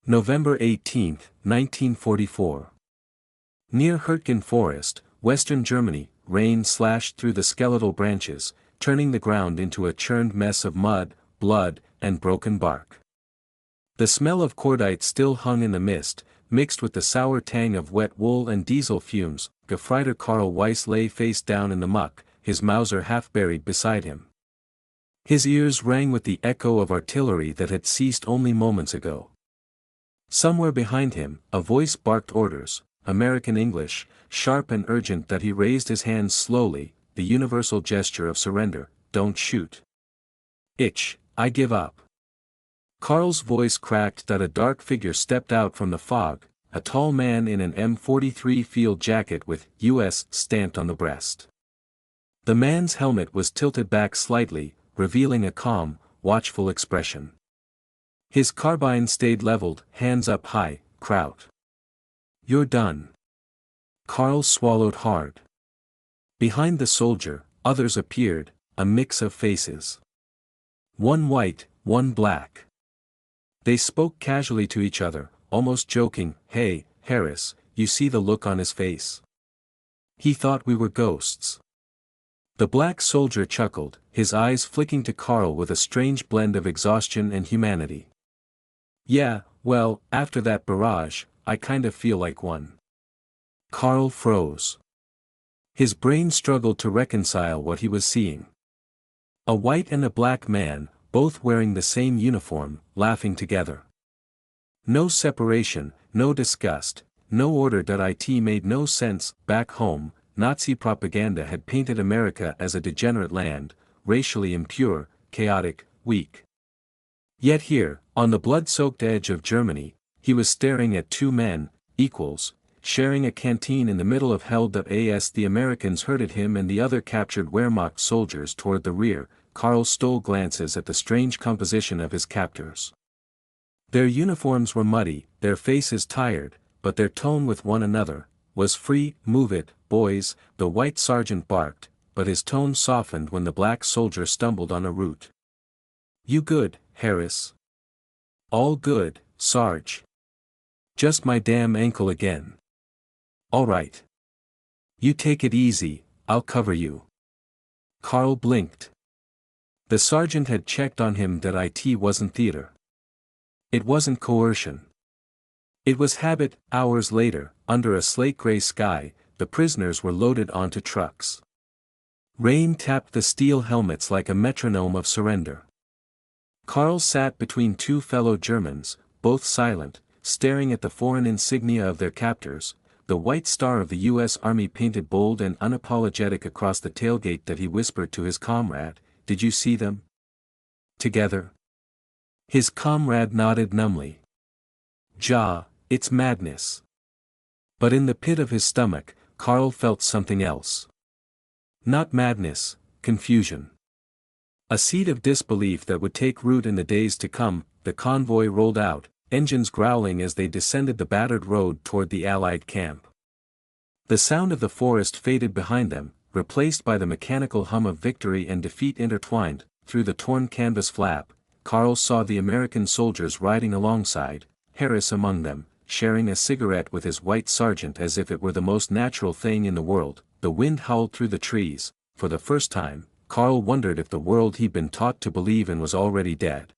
November 18, 1944. Near Hürtgen Forest, western Germany, rain slashed through the skeletal branches, turning the ground into a churned mess of mud, blood, and broken bark. The smell of cordite still hung in the mist, mixed with the sour tang of wet wool and diesel fumes. Gefreiter Karl Weiss lay face down in the muck, his Mauser half buried beside him. His ears rang with the echo of artillery that had ceased only moments ago. Somewhere behind him, a voice barked orders, American English, sharp and urgent that he raised his hands slowly, the universal gesture of surrender, "Don't shoot. I give up." Karl's voice cracked that a dark figure stepped out from the fog, a tall man in an M43 field jacket with U.S. stamped on the breast. The man's helmet was tilted back slightly, revealing a calm, watchful expression. His carbine stayed leveled, hands up high. "Kraut. You're done." Karl swallowed hard. Behind the soldier, others appeared, a mix of faces. One white, one black. They spoke casually to each other, almost joking. "Hey, Harris, you see the look on his face? He thought we were ghosts." The black soldier chuckled, his eyes flicking to Karl with a strange blend of exhaustion and humanity. "Yeah, well, after that barrage, I kinda feel like one." Karl froze. His brain struggled to reconcile what he was seeing. A white and a black man, both wearing the same uniform, laughing together. No separation, no disgust, no order. It made no sense. Back home, Nazi propaganda had painted America as a degenerate land, racially impure, chaotic, weak. Yet here, on the blood-soaked edge of Germany, he was staring at two men, equals, sharing a canteen in the middle of hell. As the Americans herded him and the other captured Wehrmacht soldiers toward the rear, Karl stole glances at the strange composition of his captors. Their uniforms were muddy, their faces tired, but their tone with one another was free. "Move it, boys," the white sergeant barked, but his tone softened when the black soldier stumbled on a root. "You good, Harris?" "All good, Sarge. Just my damn ankle again." "All right. You take it easy, I'll cover you." Karl blinked. The sergeant had checked on him that it wasn't theater. It wasn't coercion. It was habit. Hours later, under a slate-gray sky, the prisoners were loaded onto trucks. Rain tapped the steel helmets like a metronome of surrender. Karl sat between two fellow Germans, both silent, staring at the foreign insignia of their captors, the white star of the U.S. Army painted bold and unapologetic across the tailgate. That he whispered to his comrade, "Did you see them? Together?" His comrade nodded numbly. It's madness." But in the pit of his stomach, Karl felt something else. Not madness, confusion. A seed of disbelief that would take root in the days to come. The convoy rolled out, engines growling as they descended the battered road toward the Allied camp. The sound of the forest faded behind them, replaced by the mechanical hum of victory and defeat intertwined. Through the torn canvas flap, Karl saw the American soldiers riding alongside, Harris among them, sharing a cigarette with his white sergeant as if it were the most natural thing in the world. The wind howled through the trees. For the first time, Karl wondered if the world he'd been taught to believe in was already dead.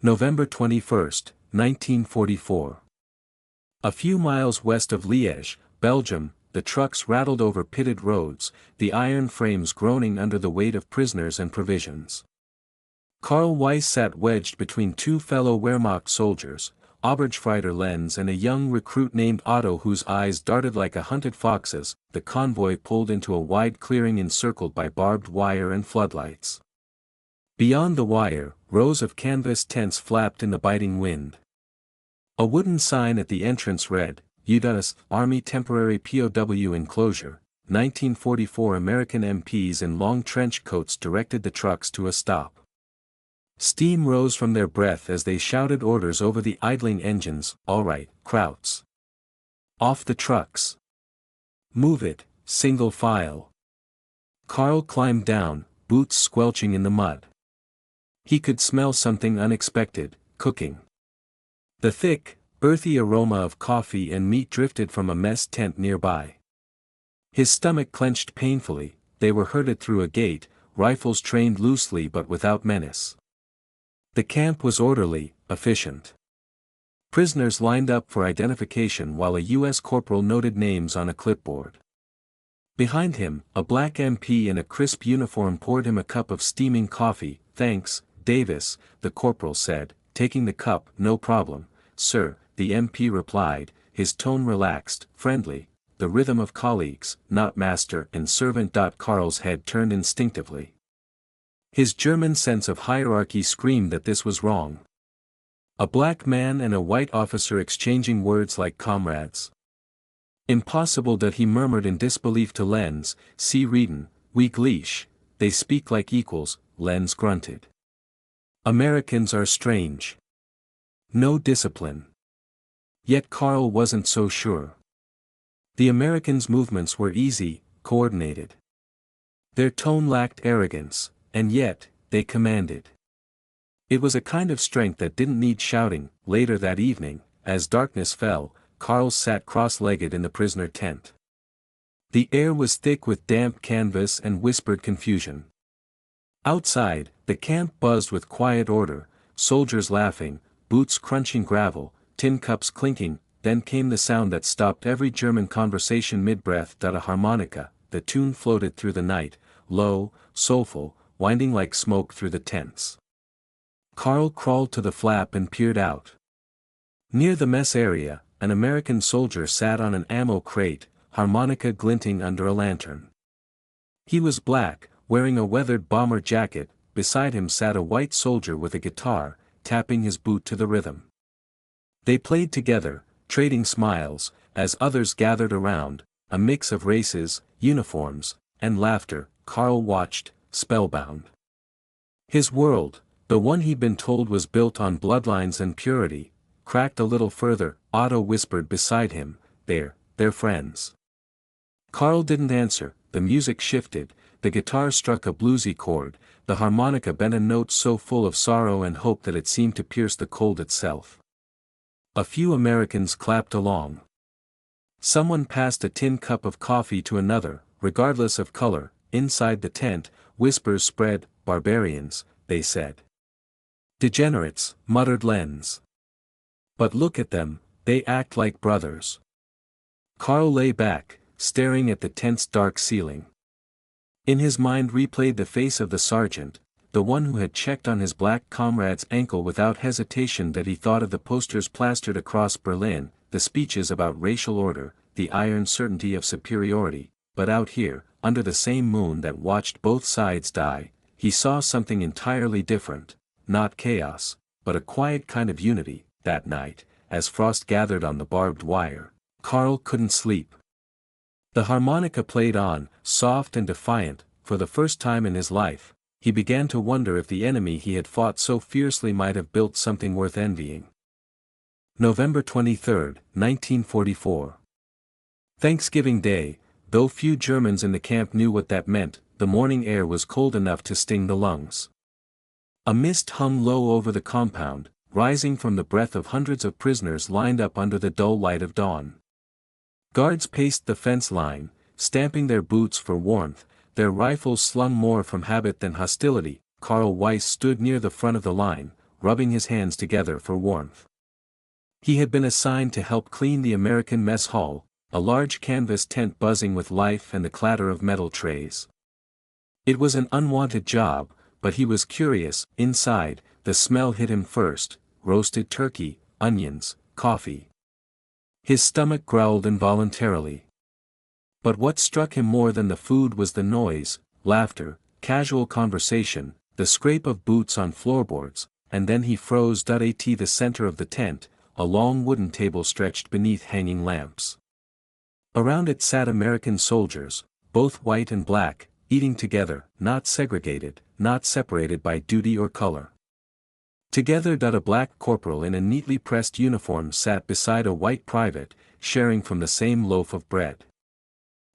November 21, 1944. A few miles west of Liège, Belgium, the trucks rattled over pitted roads, the iron frames groaning under the weight of prisoners and provisions. Karl Weiss sat wedged between two fellow Wehrmacht soldiers, Obergefreiter Lenz and a young recruit named Otto whose eyes darted like a hunted fox's. The convoy pulled into a wide clearing encircled by barbed wire and floodlights. Beyond the wire, rows of canvas tents flapped in the biting wind. A wooden sign at the entrance read, "U.S. Army Temporary POW Enclosure." 1944 American MPs in long trench coats directed the trucks to a stop. Steam rose from their breath as they shouted orders over the idling engines. "All right, Krauts. Off the trucks. Move it, single file." Karl climbed down, boots squelching in the mud. He could smell something unexpected, cooking. The thick, earthy aroma of coffee and meat drifted from a mess tent nearby. His stomach clenched painfully. They were herded through a gate, rifles trained loosely but without menace. The camp was orderly, efficient. Prisoners lined up for identification while a U.S. corporal noted names on a clipboard. Behind him, a black MP in a crisp uniform poured him a cup of steaming coffee. "Thanks, Davis," the corporal said, taking the cup. "No problem, sir," the MP replied, his tone relaxed, friendly, the rhythm of colleagues, not master and servant. Carl's head turned instinctively. His German sense of hierarchy screamed that this was wrong. A black man and a white officer exchanging words like comrades. "Impossible," that he murmured in disbelief to Lenz. "Sie reden, wie gleich, they speak like equals," Lenz grunted. "Americans are strange. No discipline." Yet Carl wasn't so sure. The Americans' movements were easy, coordinated. Their tone lacked arrogance, and yet, they commanded. It was a kind of strength that didn't need shouting. Later that evening, as darkness fell, Carl sat cross-legged in the prisoner tent. The air was thick with damp canvas and whispered confusion. Outside, the camp buzzed with quiet order, soldiers laughing, boots crunching gravel, tin cups clinking. Then came the sound that stopped every German conversation mid-breath. A harmonica. The tune floated through the night, low, soulful, winding like smoke through the tents. Carl crawled to the flap and peered out. Near the mess area, an American soldier sat on an ammo crate, harmonica glinting under a lantern. He was black, wearing a weathered bomber jacket. Beside him sat a white soldier with a guitar, tapping his boot to the rhythm. They played together, trading smiles, as others gathered around, a mix of races, uniforms, and laughter. Carl watched, spellbound. His world, the one he'd been told was built on bloodlines and purity, cracked a little further. Otto whispered beside him, "They're friends." Carl didn't answer. The music shifted, the guitar struck a bluesy chord, the harmonica bent a note so full of sorrow and hope that it seemed to pierce the cold itself. A few Americans clapped along. Someone passed a tin cup of coffee to another, regardless of color. Inside the tent, whispers spread. "Barbarians," they said. "Degenerates," muttered Lenz. "But look at them, they act like brothers." Carl lay back, staring at the tent's dark ceiling. In his mind replayed the face of the sergeant, the one who had checked on his black comrade's ankle without hesitation. That he thought of the posters plastered across Berlin, the speeches about racial order, the iron certainty of superiority. But out here, under the same moon that watched both sides die, he saw something entirely different. Not chaos, but a quiet kind of unity. That night, as frost gathered on the barbed wire, Carl couldn't sleep. The harmonica played on, soft and defiant. For the first time in his life, he began to wonder if the enemy he had fought so fiercely might have built something worth envying. November 23, 1944. Thanksgiving Day. Though few Germans in the camp knew what that meant, the morning air was cold enough to sting the lungs. A mist hung low over the compound, rising from the breath of hundreds of prisoners lined up under the dull light of dawn. Guards paced the fence line, stamping their boots for warmth, their rifles slung more from habit than hostility. Carl Weiss stood near the front of the line, rubbing his hands together for warmth. He had been assigned to help clean the American mess hall, a large canvas tent buzzing with life and the clatter of metal trays. It was an unwanted job, but he was curious. Inside, the smell hit him first: roasted turkey, onions, coffee. His stomach growled involuntarily. But what struck him more than the food was the noise, laughter, casual conversation, the scrape of boots on floorboards, and then he froze. At the center of the tent, a long wooden table stretched beneath hanging lamps. Around it sat American soldiers, both white and black, eating together, not segregated, not separated by duty or color. Together. A black corporal in a neatly pressed uniform sat beside a white private, sharing from the same loaf of bread.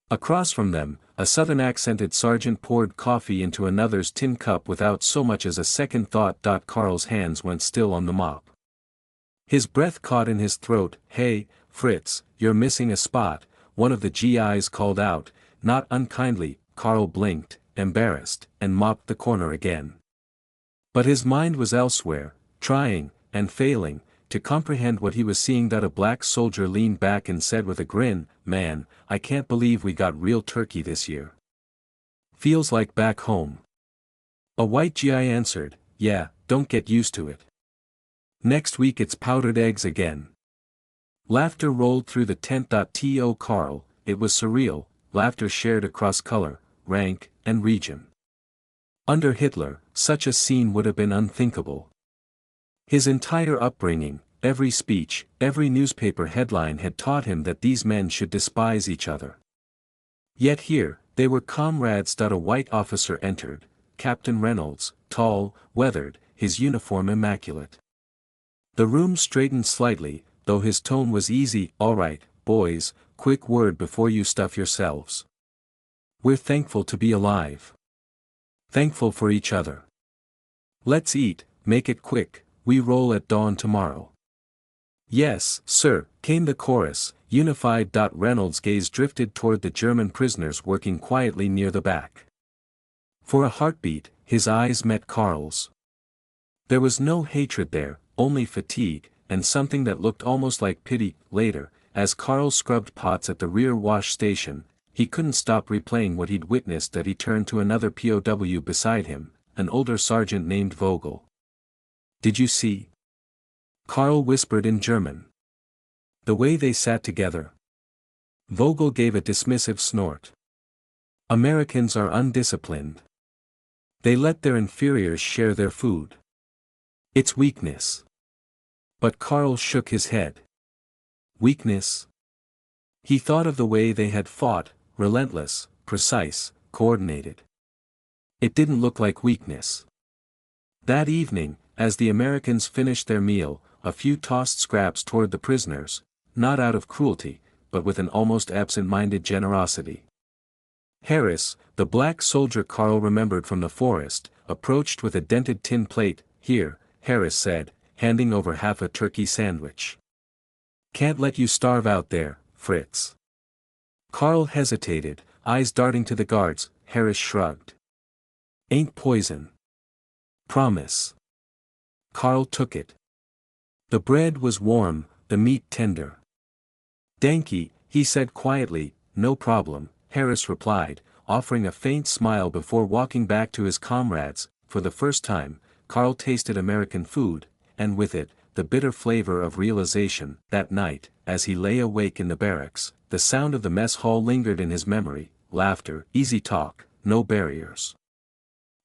Across from them, a southern-accented sergeant poured coffee into another's tin cup without so much as a second thought. Carl's hands went still on the mop. His breath caught in his throat. "Hey, Fritz, you're missing a spot," one of the GIs called out, not unkindly. Carl blinked, embarrassed, and mopped the corner again. But his mind was elsewhere, trying, and failing, to comprehend what he was seeing. A black soldier leaned back and said with a grin, "Man, I can't believe we got real turkey this year. Feels like back home." A white GI answered, "Yeah, don't get used to it. Next week it's powdered eggs again." Laughter rolled through the tent. To Carl, it was surreal, laughter shared across color, rank, and region. Under Hitler, such a scene would have been unthinkable. His entire upbringing, every speech, every newspaper headline had taught him that these men should despise each other. Yet here, they were comrades. A white officer entered, Captain Reynolds, tall, weathered, his uniform immaculate. The room straightened slightly, though his tone was easy. "All right, boys, quick word before you stuff yourselves. We're thankful to be alive. Thankful for each other. Let's eat, make it quick, we roll at dawn tomorrow." "Yes, sir," came the chorus, unified. Reynolds' gaze drifted toward the German prisoners working quietly near the back. For a heartbeat, his eyes met Carl's. There was no hatred there, only fatigue, and something that looked almost like pity. Later, as Carl scrubbed pots at the rear wash station, he couldn't stop replaying what he'd witnessed. He turned to another POW beside him, an older sergeant named Vogel. "Did you see?" Carl whispered in German. "The way they sat together." Vogel gave a dismissive snort. "Americans are undisciplined. They let their inferiors share their food. It's weakness." But Carl shook his head. Weakness? He thought of the way they had fought, relentless, precise, coordinated. It didn't look like weakness. That evening, as the Americans finished their meal, a few tossed scraps toward the prisoners, not out of cruelty, but with an almost absent-minded generosity. Harris, the black soldier Carl remembered from the forest, approached with a dented tin plate. "Here," Harris said, handing over half a turkey sandwich. "Can't let you starve out there, Fritz." Carl hesitated, eyes darting to the guards. Harris shrugged. "Ain't poison. Promise." Carl took it. The bread was warm, the meat tender. "Danke," he said quietly. "No problem," Harris replied, offering a faint smile before walking back to his comrades. For the first time, Carl tasted American food, and with it, the bitter flavor of realization. That night, as he lay awake in the barracks, the sound of the mess hall lingered in his memory. Laughter, easy talk, no barriers.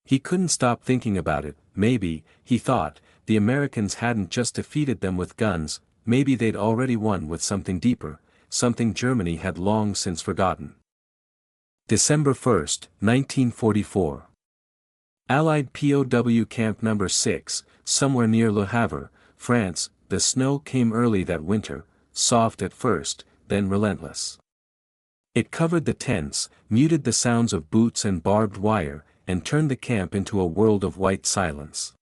He couldn't stop thinking about it. Maybe, he thought, the Americans hadn't just defeated them with guns, maybe they'd already won with something deeper, something Germany had long since forgotten. December 1, 1944. Allied POW Camp No. 6, somewhere near Le Havre, France. The snow came early that winter, soft at first, then relentless. It covered the tents, muted the sounds of boots and barbed wire, and turned the camp into a world of white silence.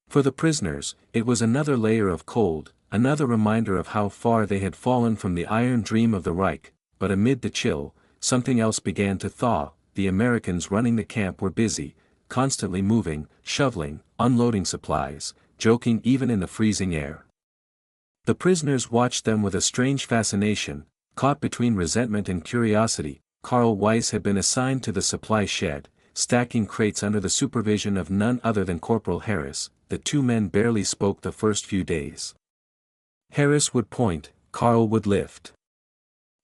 For the prisoners, it was another layer of cold, another reminder of how far they had fallen from the iron dream of the Reich. But amid the chill, something else began to thaw. The Americans running the camp were busy, constantly moving, shoveling, unloading supplies, joking even in the freezing air. The prisoners watched them with a strange fascination, caught between resentment and curiosity. Carl Weiss had been assigned to the supply shed, stacking crates under the supervision of none other than Corporal Harris. The two men barely spoke the first few days. Harris would point, Carl would lift.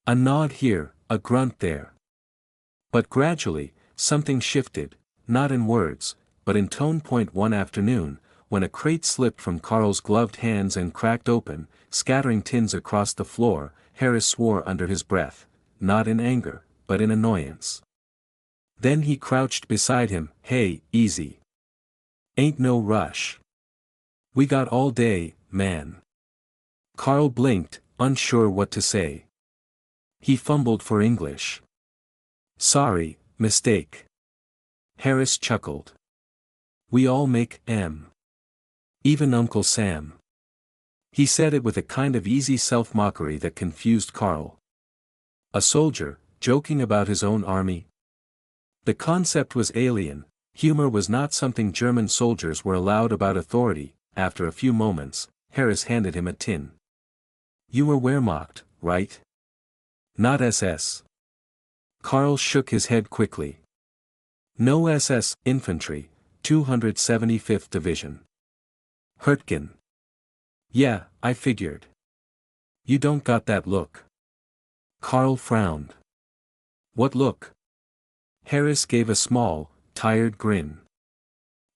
A nod here, a grunt there. But gradually, something shifted, not in words, but in tone. One afternoon, when a crate slipped from Carl's gloved hands and cracked open, scattering tins across the floor, Harris swore under his breath, not in anger, but in annoyance. Then he crouched beside him. "Hey, easy. Ain't no rush. We got all day, man." Carl blinked, unsure what to say. He fumbled for English. "Sorry, mistake." Harris chuckled. "We all make 'em. Even Uncle Sam." He said it with a kind of easy self-mockery that confused Karl. A soldier, joking about his own army? The concept was alien. Humor was not something German soldiers were allowed about authority. After a few moments, Harris handed him a tin. You were Wehrmacht, right? Not SS. Karl shook his head quickly. No SS, infantry, 275th Division. Hurtgen. Yeah, I figured. You don't got that look. Karl frowned. What look? Harris gave a small, tired grin.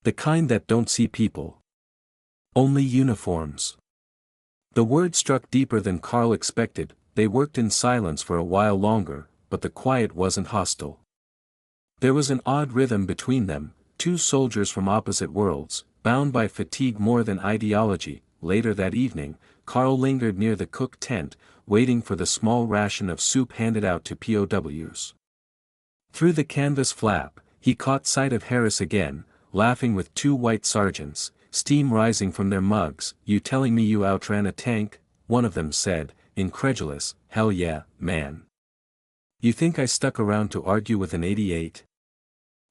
The kind that don't see people. Only uniforms. The word struck deeper than Karl expected. They worked in silence for a while longer, but the quiet wasn't hostile. There was an odd rhythm between them, two soldiers from opposite worlds, bound by fatigue more than ideology. Later that evening, Karl lingered near the cook tent, waiting for the small ration of soup handed out to POWs. Through the canvas flap, he caught sight of Harris again, laughing with two white sergeants, steam rising from their mugs. You telling me you outran a tank? One of them said, incredulous. Hell yeah, man. You think I stuck around to argue with an 88?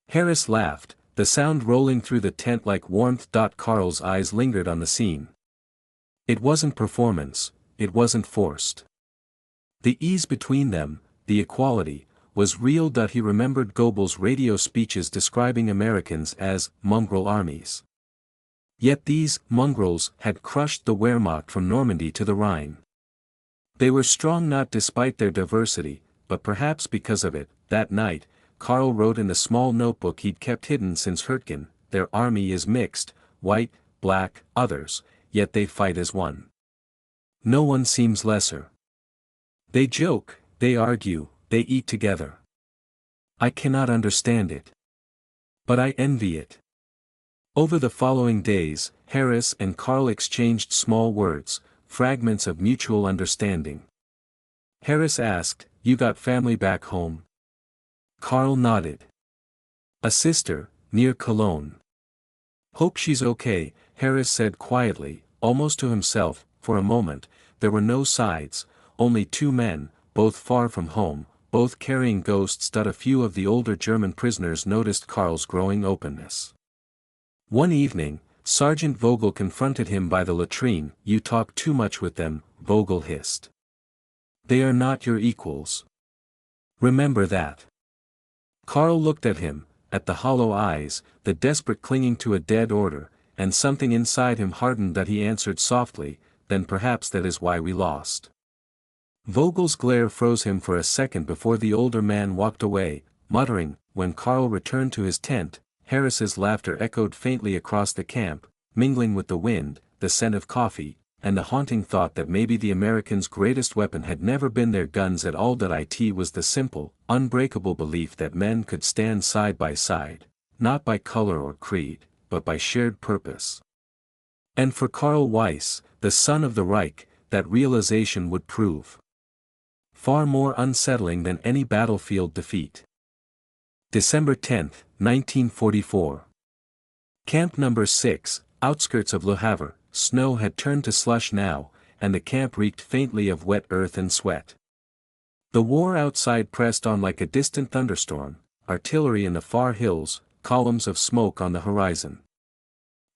Harris laughed, the sound rolling through the tent like warmth. Karl's eyes lingered on the scene. It wasn't performance, it wasn't forced. The ease between them, the equality, was real. He remembered Goebbels' radio speeches describing Americans as mongrel armies. Yet these mongrels had crushed the Wehrmacht from Normandy to the Rhine. They were strong not despite their diversity, but perhaps because of it. That night, Karl wrote in the small notebook he'd kept hidden since Hurtgen, their army is mixed, white, black, others, yet they fight as one. No one seems lesser. They joke, they argue, they eat together. I cannot understand it. But I envy it. Over the following days, Harris and Karl exchanged small words, fragments of mutual understanding. Harris asked, You got family back home? Karl nodded. A sister, near Cologne. Hope she's okay, Harris said quietly, almost to himself. For a moment, there were no sides, only two men, both far from home, both carrying ghosts. A few of the older German prisoners noticed Karl's growing openness. One evening, Sergeant Vogel confronted him by the latrine. You talk too much with them, Vogel hissed. They are not your equals. Remember that. Karl looked at him, at the hollow eyes, the desperate clinging to a dead order, and something inside him hardened. He answered softly, Then perhaps that is why we lost. Vogel's glare froze him for a second before the older man walked away, muttering. When Karl returned to his tent, Harris's laughter echoed faintly across the camp, mingling with the wind, the scent of coffee, and the haunting thought that maybe the Americans' greatest weapon had never been their guns at all. It was the simple, unbreakable belief that men could stand side by side, not by color or creed, but by shared purpose. And for Karl Weiss, the son of the Reich, that realization would prove far more unsettling than any battlefield defeat. December 10, 1944. Camp No. 6, outskirts of Le Havre. Snow had turned to slush now, and the camp reeked faintly of wet earth and sweat. The war outside pressed on like a distant thunderstorm, artillery in the far hills, columns of smoke on the horizon.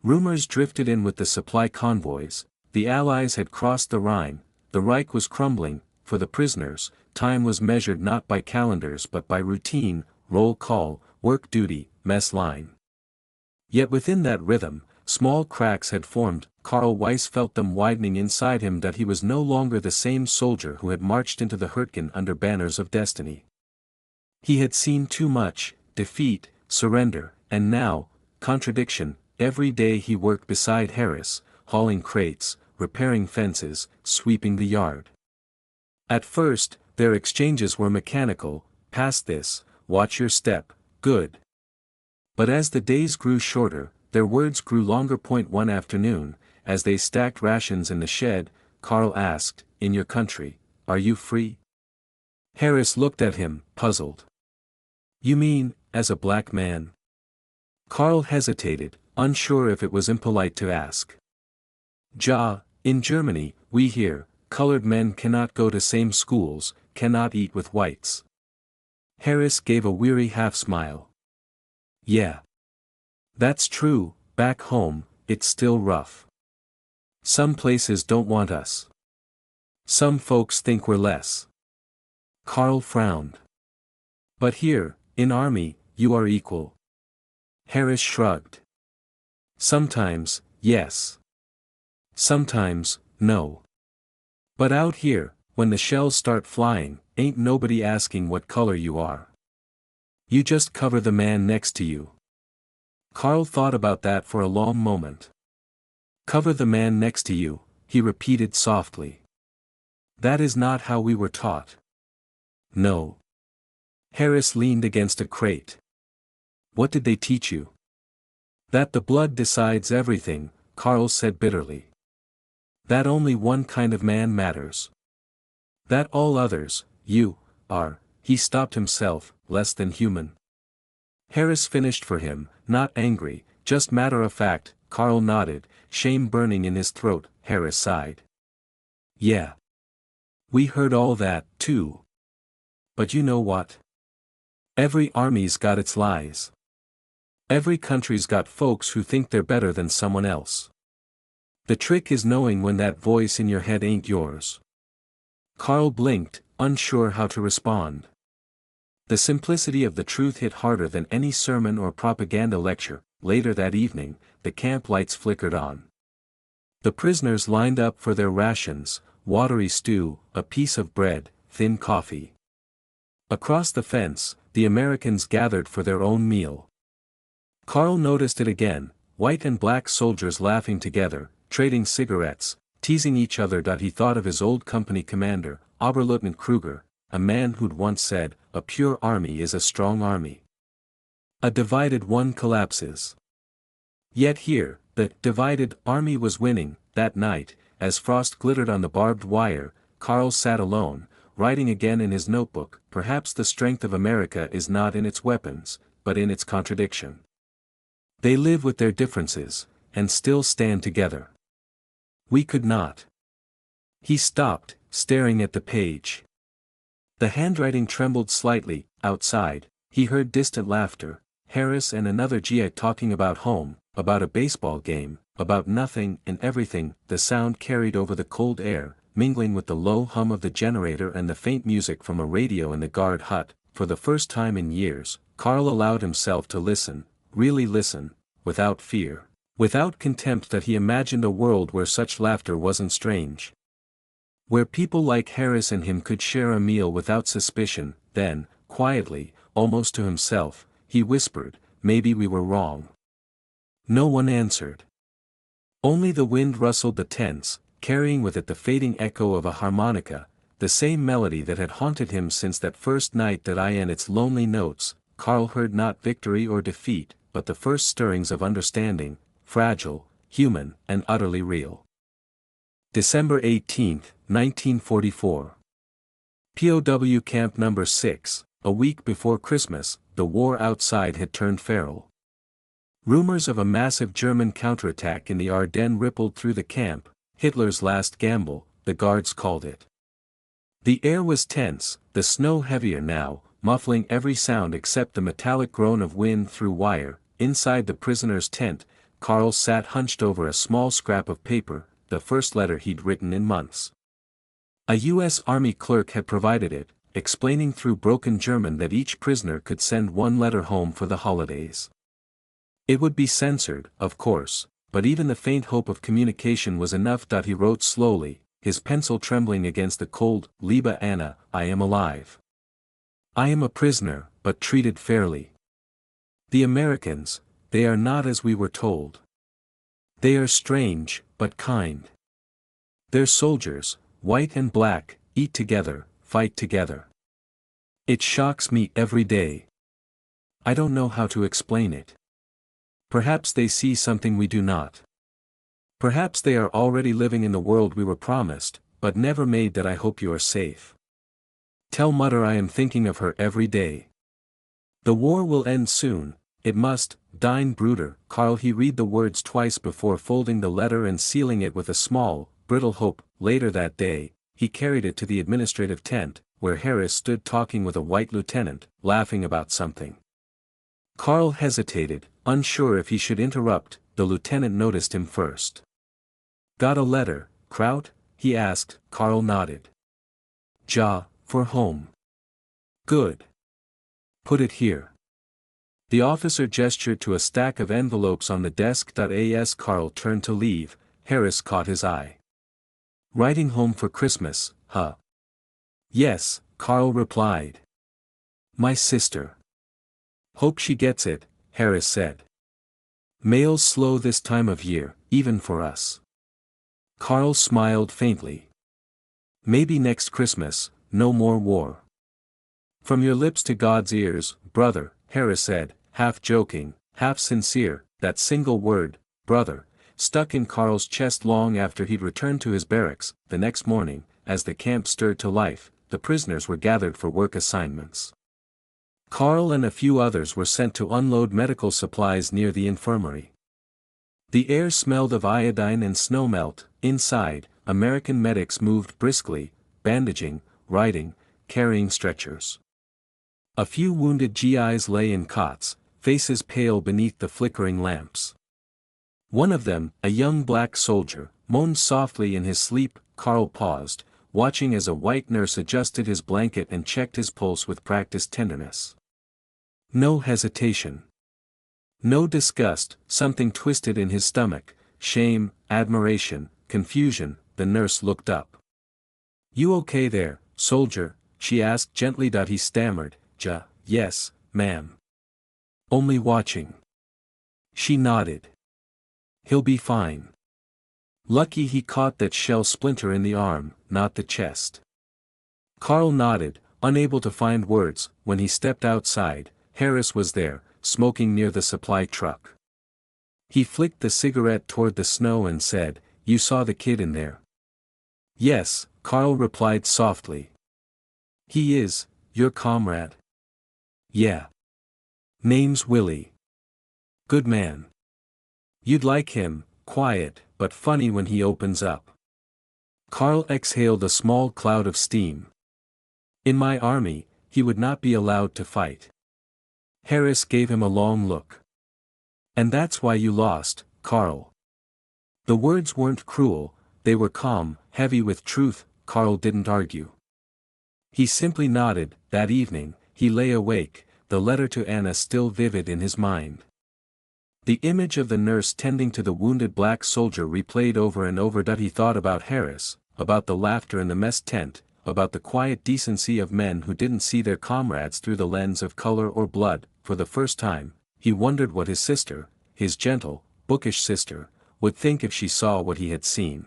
Rumors drifted in with the supply convoys. The Allies had crossed the Rhine, the Reich was crumbling. For the prisoners, time was measured not by calendars but by routine, roll call, work duty, mess line. Yet within that rhythm, small cracks had formed. Karl Weiss felt them widening inside him. He was no longer the same soldier who had marched into the Hurtgen under banners of destiny. He had seen too much, defeat, surrender, and now, contradiction. Every day he worked beside Harris, hauling crates, repairing fences, sweeping the yard. At first, their exchanges were mechanical. Pass this, watch your step, good. But as the days grew shorter, their words grew longer. One afternoon, as they stacked rations in the shed, Karl asked, In your country, are you free? Harris looked at him, puzzled. You mean, as a black man? Karl hesitated, unsure if it was impolite to ask. Ja, In Germany, we hear, colored men cannot go to same schools, cannot eat with whites. Harris gave a weary half-smile. Yeah. That's true, back home, it's still rough. Some places don't want us. Some folks think we're less. Karl frowned. But here, in army, you are equal. Harris shrugged. Sometimes, yes. Sometimes, no. But out here, when the shells start flying, ain't nobody asking what color you are. You just cover the man next to you. Karl thought about that for a long moment. Cover the man next to you, he repeated softly. That is not how we were taught. No. Harris leaned against a crate. What did they teach you? That the blood decides everything, Karl said bitterly. That only one kind of man matters. That all others, you, are, he stopped himself, less than human. Harris finished for him, not angry, just matter of fact. Karl nodded, shame burning in his throat. Harris sighed. Yeah. We heard all that, too. But you know what? Every army's got its lies. Every country's got folks who think they're better than someone else. The trick is knowing when that voice in your head ain't yours. Karl blinked, unsure how to respond. The simplicity of the truth hit harder than any sermon or propaganda lecture. Later that evening, the camp lights flickered on. The prisoners lined up for their rations, watery stew, a piece of bread, thin coffee. Across the fence, the Americans gathered for their own meal. Karl noticed it again, white and black soldiers laughing together, trading cigarettes, teasing each other. He thought of his old company commander, Oberleutnant Kruger, a man who'd once said, a pure army is a strong army. A divided one collapses. Yet here, the divided army was winning. That night, as frost glittered on the barbed wire, Karl sat alone, writing again in his notebook. Perhaps the strength of America is not in its weapons, but in its contradiction. They live with their differences, and still stand together. We could not. He stopped, staring at the page. The handwriting trembled slightly. Outside, he heard distant laughter, Harris and another GI talking about home, about a baseball game, about nothing and everything. The sound carried over the cold air, mingling with the low hum of the generator and the faint music from a radio in the guard hut. For the first time in years, Karl allowed himself to listen, really listen, without fear, without contempt. That he imagined a world where such laughter wasn't strange. Where people like Harris and him could share a meal without suspicion. Then, quietly, almost to himself, he whispered, maybe we were wrong. No one answered. Only the wind rustled the tents, carrying with it the fading echo of a harmonica, the same melody that had haunted him since that first night. In its lonely notes, Karl heard not victory or defeat, but the first stirrings of understanding, fragile, human, and utterly real. December 18, 1944. POW Camp No. 6, a week before Christmas, the war outside had turned feral. Rumors of a massive German counterattack in the Ardennes rippled through the camp, Hitler's last gamble, the guards called it. The air was tense, the snow heavier now, muffling every sound except the metallic groan of wind through wire. Inside the prisoner's tent, Karl sat hunched over a small scrap of paper, the first letter he'd written in months. A U.S. Army clerk had provided it, explaining through broken German that each prisoner could send one letter home for the holidays. It would be censored, of course, but even the faint hope of communication was enough. He wrote slowly, his pencil trembling against the cold. Liebe Anna, I am alive. I am a prisoner, but treated fairly. The Americans, they are not as we were told. They are strange, but kind. Their soldiers, white and black, eat together, fight together. It shocks me every day. I don't know how to explain it. Perhaps they see something we do not. Perhaps they are already living in the world we were promised, but never made. I hope you are safe. Tell Mother I am thinking of her every day. The war will end soon, it must. Dein Bruder, Karl. He read the words twice before folding the letter and sealing it with a small, brittle hope. Later that day, he carried it to the administrative tent, where Harris stood talking with a white lieutenant, laughing about something. Carl hesitated, unsure if he should interrupt. The lieutenant noticed him first. "Got a letter, Kraut?" he asked. Carl nodded. "Ja, for home." "Good. Put it here." The officer gestured to a stack of envelopes on the desk. As Carl turned to leave, Harris caught his eye. "Writing home for Christmas, huh?" "Yes," Carl replied. "My sister. Hope she gets it," Harris said. "Mail's slow this time of year, even for us." Carl smiled faintly. "Maybe next Christmas, no more war." "From your lips to God's ears, brother," Harris said, half joking, half sincere. That single word, brother, stuck in Carl's chest long after he'd returned to his barracks. The next morning, as the camp stirred to life, the prisoners were gathered for work assignments. Carl and a few others were sent to unload medical supplies near the infirmary. The air smelled of iodine and snowmelt. Inside, American medics moved briskly, bandaging, writing, carrying stretchers. A few wounded GIs lay in cots, faces pale beneath the flickering lamps. One of them, a young black soldier, moaned softly in his sleep. Carl paused, watching as a white nurse adjusted his blanket and checked his pulse with practiced tenderness. No hesitation. No disgust, something twisted in his stomach, shame, admiration, confusion. The nurse looked up. "You okay there, soldier?" she asked gently. He stammered, "Yes, ma'am. Only watching." She nodded. "He'll be fine." Lucky he caught that shell splinter in the arm, not the chest. Carl nodded, unable to find words. When he stepped outside, Harris was there, smoking near the supply truck. He flicked the cigarette toward the snow and said, "You saw the kid in there?" "Yes," Carl replied softly. "He is, your comrade?" "Yeah. Name's Willie. Good man. You'd like him, quiet, but funny when he opens up." Carl exhaled a small cloud of steam. "In my army, he would not be allowed to fight." Harris gave him a long look. "And that's why you lost, Carl." The words weren't cruel, they were calm, heavy with truth. Carl didn't argue. He simply nodded. That evening, he lay awake, the letter to Anna still vivid in his mind. The image of the nurse tending to the wounded black soldier replayed over and over. He thought about Harris, about the laughter in the mess tent, about the quiet decency of men who didn't see their comrades through the lens of color or blood. For the first time, he wondered what his sister, his gentle, bookish sister, would think if she saw what he had seen.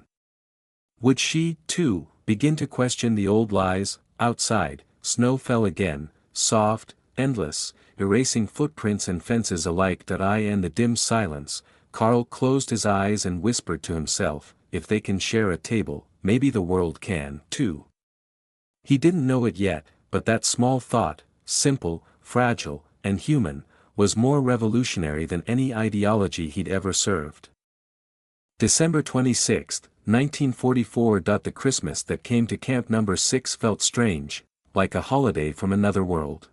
Would she, too, begin to question the old lies? Outside, snow fell again, soft, endless, erasing footprints and fences alike. In the dim silence, Carl closed his eyes and whispered to himself, "If they can share a table, maybe the world can, too." He didn't know it yet, but that small thought, simple, fragile, and human, was more revolutionary than any ideology he'd ever served. December 26, 1944. The Christmas that came to Camp No. 6 felt strange, like a holiday from another world.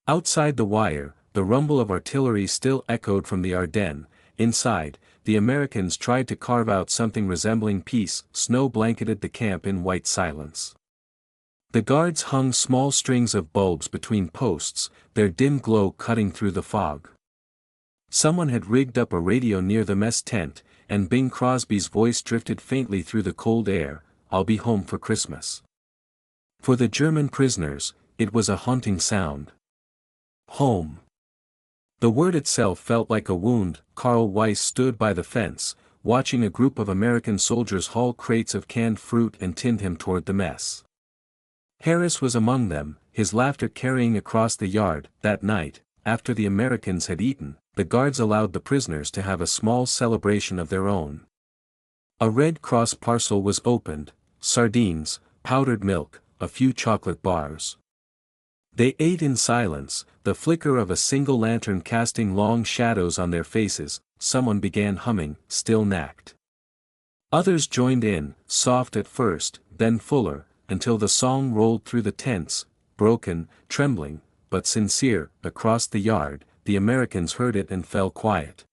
Outside the wire, the rumble of artillery still echoed from the Ardennes. Inside, the Americans tried to carve out something resembling peace. Snow blanketed the camp in white silence. The guards hung small strings of bulbs between posts, their dim glow cutting through the fog. Someone had rigged up a radio near the mess tent, and Bing Crosby's voice drifted faintly through the cold air, "I'll be home for Christmas." For the German prisoners, it was a haunting sound. Home. The word itself felt like a wound. Carl Weiss stood by the fence, watching a group of American soldiers haul crates of canned fruit and tin him toward the mess. Harris was among them, his laughter carrying across the yard. That night, after the Americans had eaten, the guards allowed the prisoners to have a small celebration of their own. A Red Cross parcel was opened, sardines, powdered milk, a few chocolate bars. They ate in silence, the flicker of a single lantern casting long shadows on their faces. Someone began humming, "Still Nacht." Others joined in, soft at first, then fuller, until the song rolled through the tents, broken, trembling, but sincere. Across the yard, the Americans heard it and fell quiet.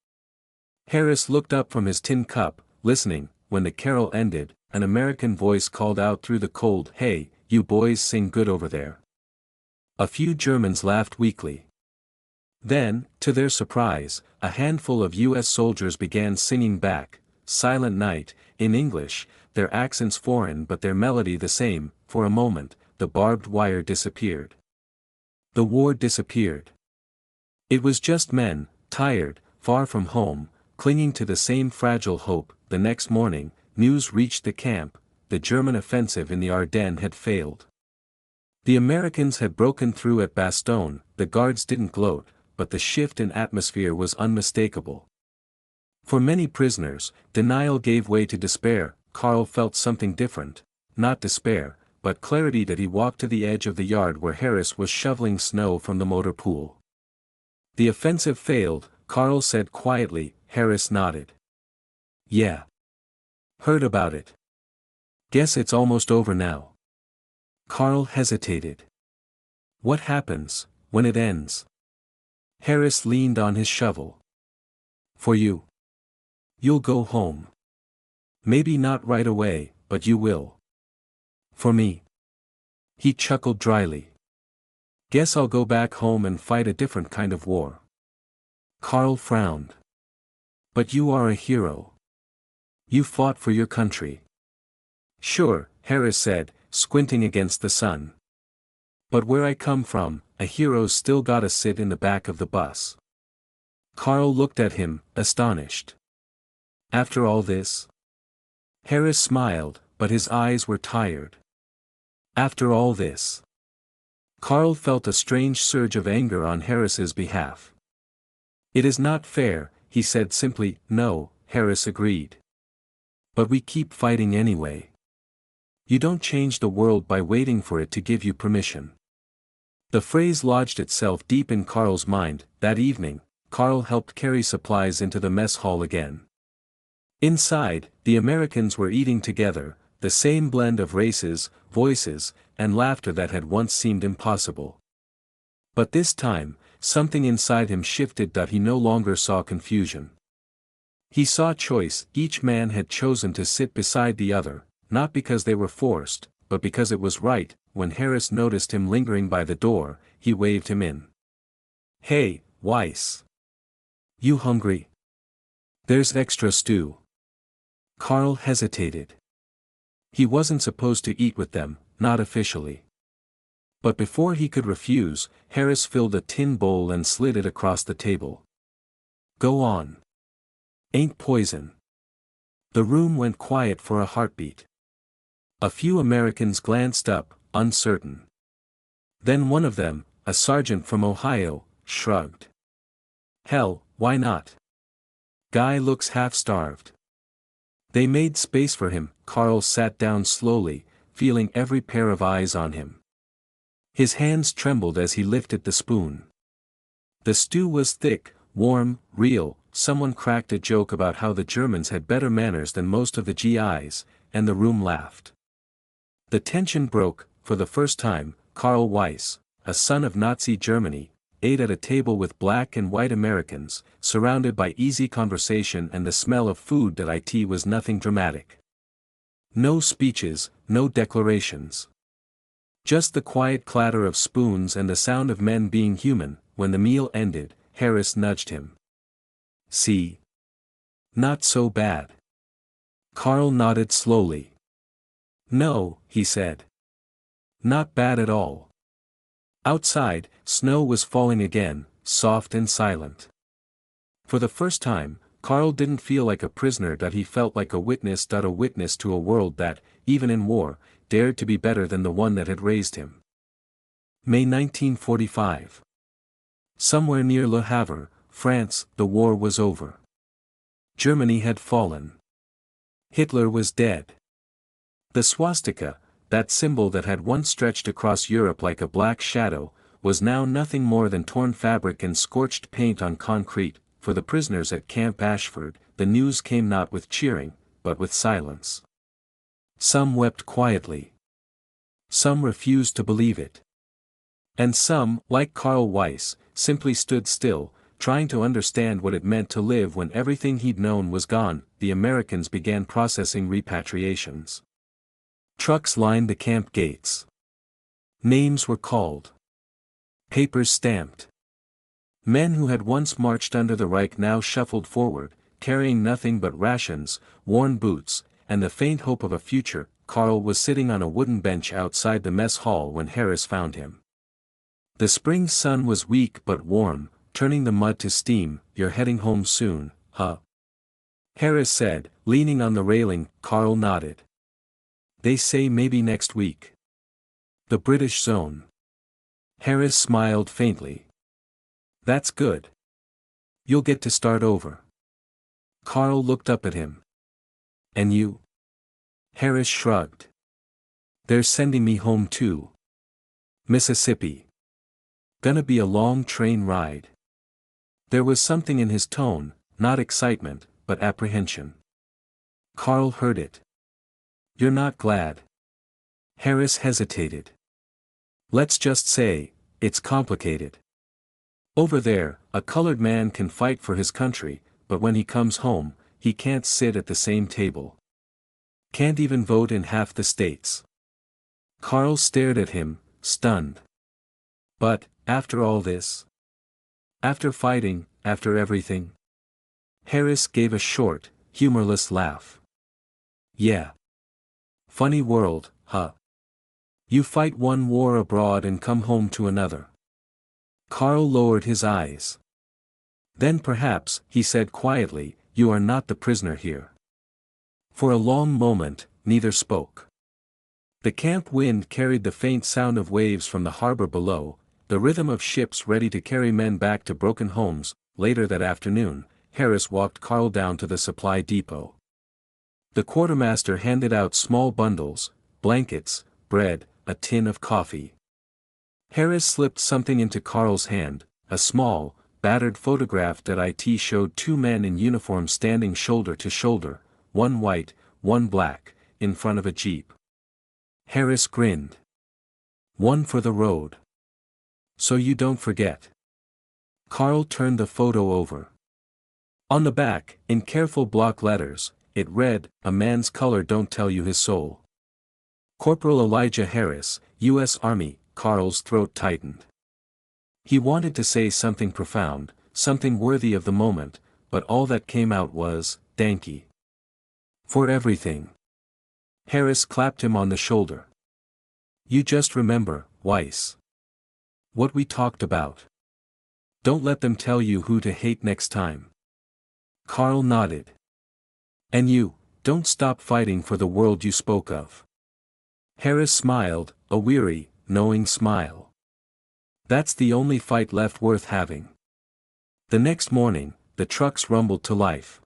Harris looked up from his tin cup, listening. When the carol ended, an American voice called out through the cold, "Hey, you boys sing good over there." A few Germans laughed weakly. Then, to their surprise, a handful of U.S. soldiers began singing back, "Silent Night," in English, their accents foreign but their melody the same. For a moment, the barbed wire disappeared. The war disappeared. It was just men, tired, far from home, clinging to the same fragile hope. The next morning, news reached the camp: the German offensive in the Ardennes had failed. The Americans had broken through at Bastogne. The guards didn't gloat, but the shift in atmosphere was unmistakable. For many prisoners, denial gave way to despair. Karl felt something different, not despair, but clarity. That he walked to the edge of the yard where Harris was shoveling snow from the motor pool. "The offensive failed," Karl said quietly. Harris nodded. "Yeah. Heard about it. Guess it's almost over now." Karl hesitated. "What happens when it ends?" Harris leaned on his shovel. "For you. You'll go home. Maybe not right away, but you will. For me." He chuckled dryly. "Guess I'll go back home and fight a different kind of war." Karl frowned. "But you are a hero. You fought for your country." "Sure," Harris said, squinting against the sun. "But where I come from, a hero's still gotta sit in the back of the bus." Karl looked at him, astonished. "After all this?" Harris smiled, but his eyes were tired. "After all this?" Karl felt a strange surge of anger on Harris's behalf. "It is not fair," he said simply. "No," Harris agreed. "But we keep fighting anyway. You don't change the world by waiting for it to give you permission." The phrase lodged itself deep in Karl's mind. That evening, Karl helped carry supplies into the mess hall again. Inside, the Americans were eating together, the same blend of races, voices, and laughter that had once seemed impossible. But this time, something inside him shifted. He no longer saw confusion. He saw choice. Each man had chosen to sit beside the other, not because they were forced, but because it was right. When Harris noticed him lingering by the door, he waved him in. "Hey, Weiss. You hungry? There's extra stew." Karl hesitated. He wasn't supposed to eat with them, not officially. But before he could refuse, Harris filled a tin bowl and slid it across the table. "Go on. Ain't poison." The room went quiet for a heartbeat. A few Americans glanced up, uncertain. Then one of them, a sergeant from Ohio, shrugged. "Hell, why not? Guy looks half-starved." They made space for him. Karl sat down slowly, feeling every pair of eyes on him. His hands trembled as he lifted the spoon. The stew was thick, warm, real. Someone cracked a joke about how the Germans had better manners than most of the GIs, and the room laughed. The tension broke. For the first time, Karl Weiss, a son of Nazi Germany, ate at a table with black and white Americans, surrounded by easy conversation and the smell of food. It was nothing dramatic. No speeches, no declarations. Just the quiet clatter of spoons and the sound of men being human. When the meal ended, Harris nudged him. "See? Not so bad." Karl nodded slowly. "No," he said. "Not bad at all." Outside, snow was falling again, soft and silent. For the first time, Karl didn't feel like a prisoner. He felt like a witness. A witness to a world that, even in war, dared to be better than the one that had raised him. May 1945. Somewhere near Le Havre, France, the war was over. Germany had fallen. Hitler was dead. The swastika, that symbol that had once stretched across Europe like a black shadow, was now nothing more than torn fabric and scorched paint on concrete. For the prisoners at Camp Ashford, the news came not with cheering, but with silence. Some wept quietly. Some refused to believe it. And some, like Karl Weiss, simply stood still, trying to understand what it meant to live when everything he'd known was gone. The Americans began processing repatriations. Trucks lined the camp gates. Names were called. Papers stamped. Men who had once marched under the Reich now shuffled forward, carrying nothing but rations, worn boots, and the faint hope of a future. Karl was sitting on a wooden bench outside the mess hall when Harris found him. The spring sun was weak but warm, turning the mud to steam. "You're heading home soon, huh?" Harris said, leaning on the railing. Karl nodded. "They say maybe next week." "The British zone." Harris smiled faintly. "That's good. You'll get to start over." Karl looked up at him. "And you?" Harris shrugged. "They're sending me home too. Mississippi. Gonna be a long train ride." There was something in his tone, not excitement, but apprehension. Karl heard it. "You're not glad?" Harris hesitated. "Let's just say, it's complicated. Over there, a colored man can fight for his country, but when he comes home, he can't sit at the same table. Can't even vote in half the states." Karl stared at him, stunned. "But, after all this? After fighting, after everything?" Harris gave a short, humorless laugh. "Yeah. Funny world, huh? You fight one war abroad and come home to another." Karl lowered his eyes. "Then perhaps," he said quietly, "you are not the prisoner here." For a long moment, neither spoke. The camp wind carried the faint sound of waves from the harbor below, the rhythm of ships ready to carry men back to broken homes. Later that afternoon, Harris walked Karl down to the supply depot. The quartermaster handed out small bundles, blankets, bread, a tin of coffee. Harris slipped something into Karl's hand, a small, battered photograph that it showed two men in uniform standing shoulder to shoulder, one white, one black, in front of a jeep. Harris grinned. "One for the road. So you don't forget." Karl turned the photo over. On the back, in careful block letters, it read, "A man's color don't tell you his soul. Corporal Elijah Harris, U.S. Army." Karl's throat tightened. He wanted to say something profound, something worthy of the moment, but all that came out was, "Danke. For everything." Harris clapped him on the shoulder. "You just remember, Weiss. What we talked about. Don't let them tell you who to hate next time." Karl nodded. "And you, don't stop fighting for the world you spoke of." Harris smiled, a weary, knowing smile. "That's the only fight left worth having." The next morning, the trucks rumbled to life.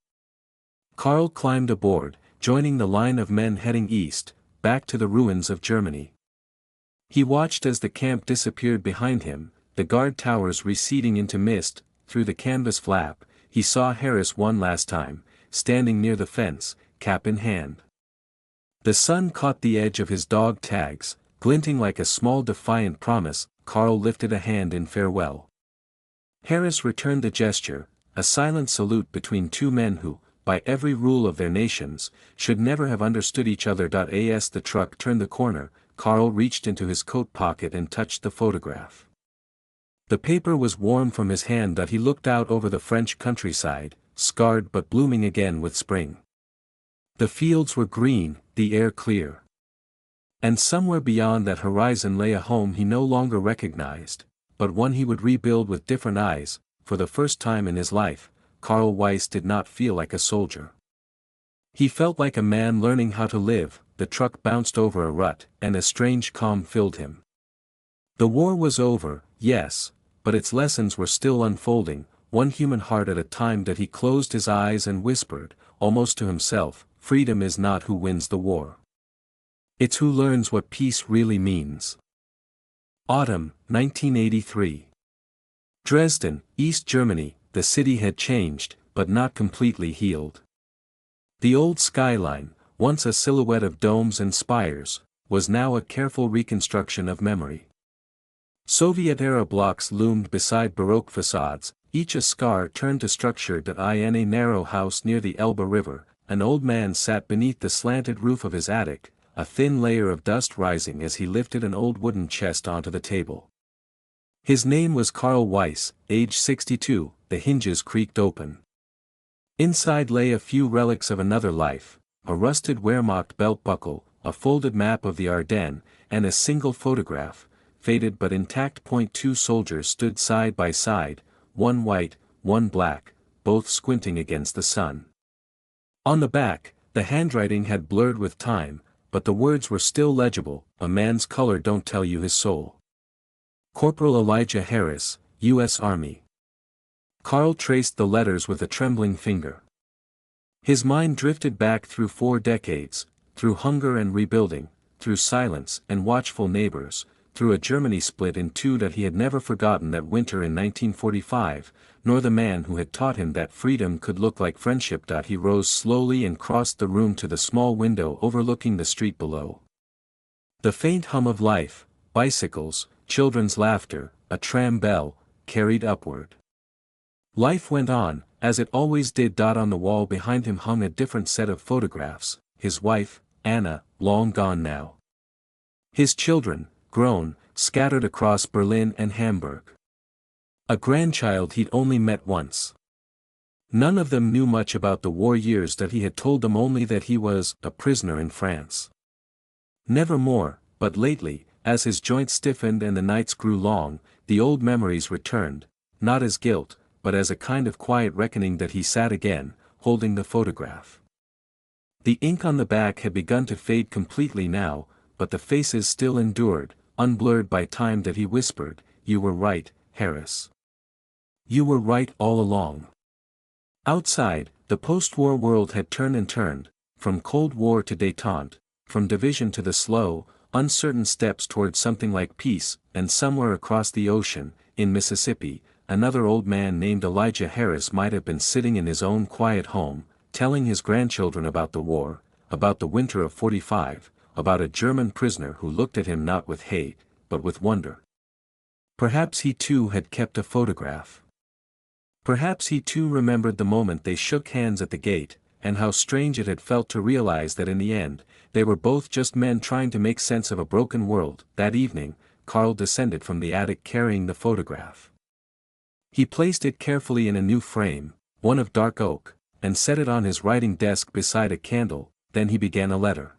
Karl climbed aboard, joining the line of men heading east, back to the ruins of Germany. He watched as the camp disappeared behind him, the guard towers receding into mist. Through the canvas flap, he saw Harris one last time, standing near the fence, cap in hand. The sun caught the edge of his dog tags, glinting like a small defiant promise. Karl lifted a hand in farewell. Harris returned the gesture, a silent salute between two men who, by every rule of their nations, should never have understood each other. As the truck turned the corner, Karl reached into his coat pocket and touched the photograph. The paper was warm from his hand. He looked out over the French countryside, scarred but blooming again with spring. The fields were green, the air clear. And somewhere beyond that horizon lay a home he no longer recognized, but one he would rebuild with different eyes. For the first time in his life, Karl Weiss did not feel like a soldier. He felt like a man learning how to live. The truck bounced over a rut, and a strange calm filled him. The war was over, yes, but its lessons were still unfolding, one human heart at a time. He closed his eyes and whispered, almost to himself, "Freedom is not who wins the war. It's who learns what peace really means." Autumn, 1983. Dresden, East Germany. The city had changed, but not completely healed. The old skyline, once a silhouette of domes and spires, was now a careful reconstruction of memory. Soviet-era blocks loomed beside Baroque facades, each a scar turned to structure. In a narrow house near the Elbe River, an old man sat beneath the slanted roof of his attic, a thin layer of dust rising as he lifted an old wooden chest onto the table. His name was Karl Weiss, age 62, the hinges creaked open. Inside lay a few relics of another life, a rusted Wehrmacht belt buckle, a folded map of the Ardennes, and a single photograph, faded but intact. Two soldiers stood side by side, one white, one black, both squinting against the sun. On the back, the handwriting had blurred with time, but the words were still legible. A man's color don't tell you his soul. Corporal Elijah Harris, U.S. Army. Karl traced the letters with a trembling finger. His mind drifted back through 4 decades, through hunger and rebuilding, through silence and watchful neighbors, through a Germany split in two. He had never forgotten that winter in 1945, nor the man who had taught him that freedom could look like friendship. He rose slowly and crossed the room to the small window overlooking the street below. The faint hum of life, bicycles, children's laughter, a tram bell, carried upward. Life went on, as it always did. On the wall behind him hung a different set of photographs, his wife, Anna, long gone now. His children, grown, scattered across Berlin and Hamburg. A grandchild he'd only met once. None of them knew much about the war years. He had told them only that he was a prisoner in France. Never more, but lately, as his joints stiffened and the nights grew long, the old memories returned, not as guilt, but as a kind of quiet reckoning. He sat again, holding the photograph. The ink on the back had begun to fade completely now, but the faces still endured, unblurred by time. He whispered, "You were right, Harris. You were right all along." Outside, the post-war world had turned and turned, from Cold War to détente, from division to the slow, uncertain steps towards something like peace. And somewhere across the ocean, in Mississippi, another old man named Elijah Harris might have been sitting in his own quiet home, telling his grandchildren about the war, about the winter of '45, about a German prisoner who looked at him not with hate, but with wonder. Perhaps he too had kept a photograph. Perhaps he too remembered the moment they shook hands at the gate, and how strange it had felt to realize that in the end, they were both just men trying to make sense of a broken world. That evening, Karl descended from the attic carrying the photograph. He placed it carefully in a new frame, one of dark oak, and set it on his writing desk beside a candle. Then he began a letter.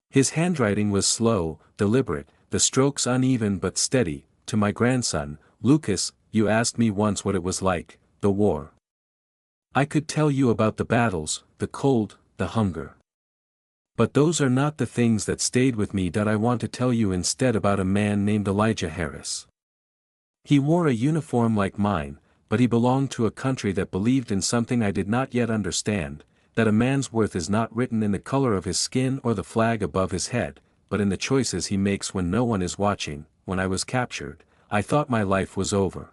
His handwriting was slow, deliberate, the strokes uneven but steady. "To my grandson, Lucas, you asked me once what it was like, the war. I could tell you about the battles, the cold, the hunger. But those are not the things that stayed with me. I want to tell you instead about a man named Elijah Harris. He wore a uniform like mine, but he belonged to a country that believed in something I did not yet understand, that a man's worth is not written in the color of his skin or the flag above his head, but in the choices he makes when no one is watching. When I was captured, I thought my life was over.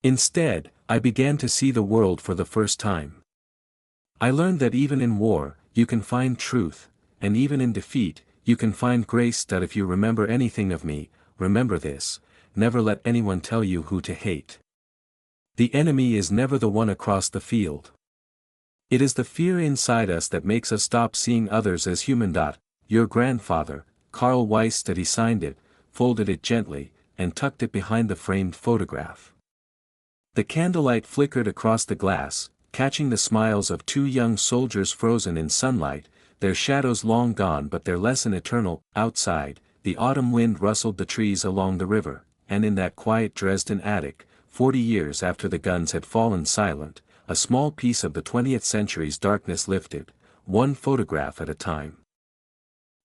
Instead, I began to see the world for the first time. I learned that even in war, you can find truth, and even in defeat, you can find grace. If you remember anything of me, remember this: never let anyone tell you who to hate. The enemy is never the one across the field. It is the fear inside us that makes us stop seeing others as human. Your grandfather, Karl Weiss. He signed it, folded it gently, and tucked it behind the framed photograph. The candlelight flickered across the glass, catching the smiles of 2 young soldiers frozen in sunlight, their shadows long gone but their lesson eternal. Outside, the autumn wind rustled the trees along the river, and in that quiet Dresden attic, 40 years after the guns had fallen silent, a small piece of the 20th century's darkness lifted, one photograph at a time.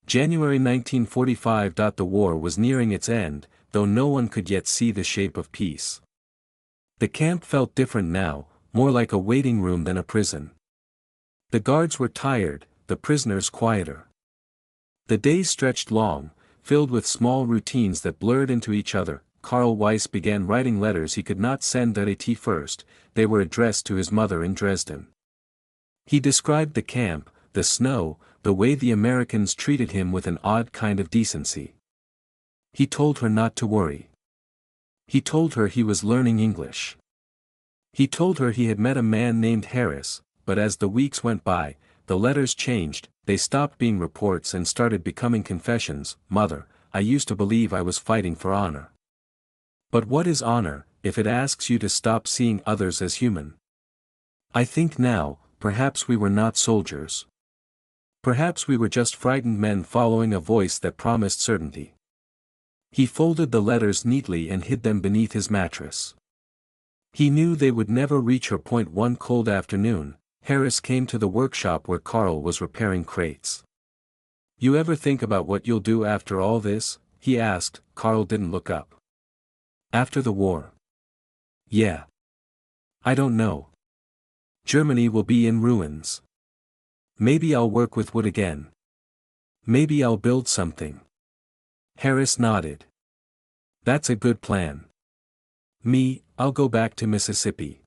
January 1945. The war was nearing its end, though no one could yet see the shape of peace. The camp felt different now, more like a waiting room than a prison. The guards were tired, the prisoners quieter. The days stretched long, filled with small routines that blurred into each other. Karl Weiss began writing letters he could not send at first. They were addressed to his mother in Dresden. He described the camp, the snow, the way the Americans treated him with an odd kind of decency. He told her not to worry. He told her he was learning English. He told her he had met a man named Harris, but as the weeks went by, the letters changed, they stopped being reports and started becoming confessions. Mother, I used to believe I was fighting for honor. But what is honor, if it asks you to stop seeing others as human? I think now, perhaps we were not soldiers. Perhaps we were just frightened men following a voice that promised certainty. He folded the letters neatly and hid them beneath his mattress. He knew they would never reach her. One cold afternoon, Harris came to the workshop where Carl was repairing crates. You ever think about what you'll do after all this? He asked. Carl didn't look up. After the war? Yeah. I don't know. Germany will be in ruins. Maybe I'll work with wood again. Maybe I'll build something. Harris nodded. That's a good plan. Me, I'll go back to Mississippi.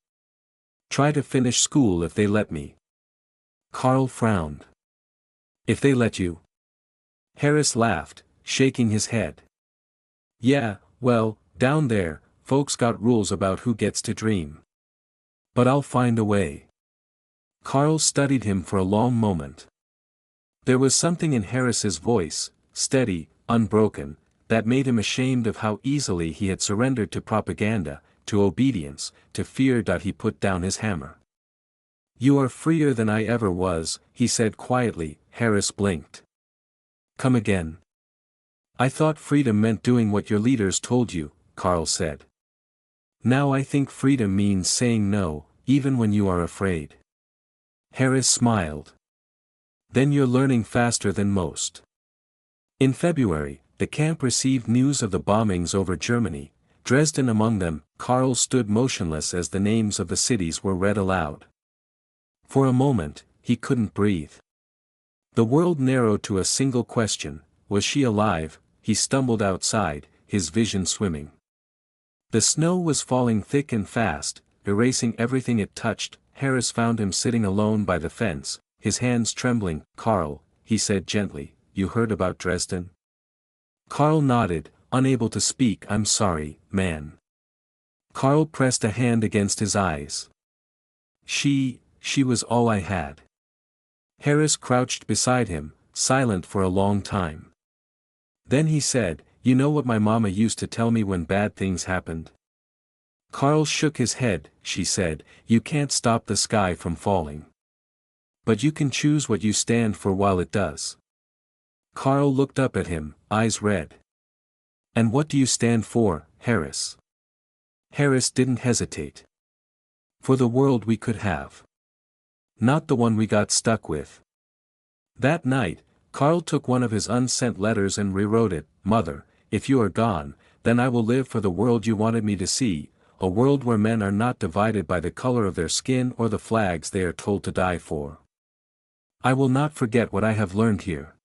Try to finish school if they let me. Carl frowned. If they let you? Harris laughed, shaking his head. Yeah, well, down there, folks got rules about who gets to dream. But I'll find a way. Carl studied him for a long moment. There was something in Harris's voice, steady, unbroken, that made him ashamed of how easily he had surrendered to propaganda, to obedience, to fear. He put down his hammer. You are freer than I ever was, he said quietly. Harris blinked. Come again. I thought freedom meant doing what your leaders told you, Carl said. Now I think freedom means saying no, even when you are afraid. Harris smiled. Then you're learning faster than most. In February, the camp received news of the bombings over Germany, Dresden among them. Carl stood motionless as the names of the cities were read aloud. For a moment, he couldn't breathe. The world narrowed to a single question: was she alive? He stumbled outside, his vision swimming. The snow was falling thick and fast, erasing everything it touched. Harris found him sitting alone by the fence, his hands trembling. Carl, he said gently, you heard about Dresden? Carl nodded, unable to speak. I'm sorry, man. Carl pressed a hand against his eyes. She was all I had. Harris crouched beside him, silent for a long time. Then he said, you know what my mama used to tell me when bad things happened? Carl shook his head. She said, you can't stop the sky from falling. But you can choose what you stand for while it does. Carl looked up at him, eyes red. And what do you stand for, Harris? Harris didn't hesitate. For the world we could have. Not the one we got stuck with. That night, Carl took one of his unsent letters and rewrote it. Mother, if you are gone, then I will live for the world you wanted me to see, a world where men are not divided by the color of their skin or the flags they are told to die for. I will not forget what I have learned here.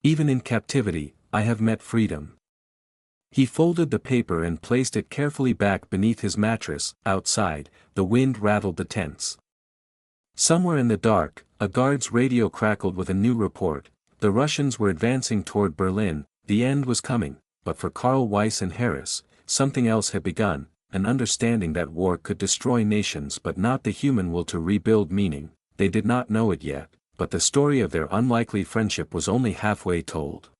Even in captivity, I have met freedom. He folded the paper and placed it carefully back beneath his mattress. Outside, the wind rattled the tents. Somewhere in the dark, a guard's radio crackled with a new report. The Russians were advancing toward Berlin. The end was coming, but for Carl Weiss and Harris, something else had begun, an understanding that war could destroy nations but not the human will to rebuild meaning. They did not know it yet, but the story of their unlikely friendship was only halfway told.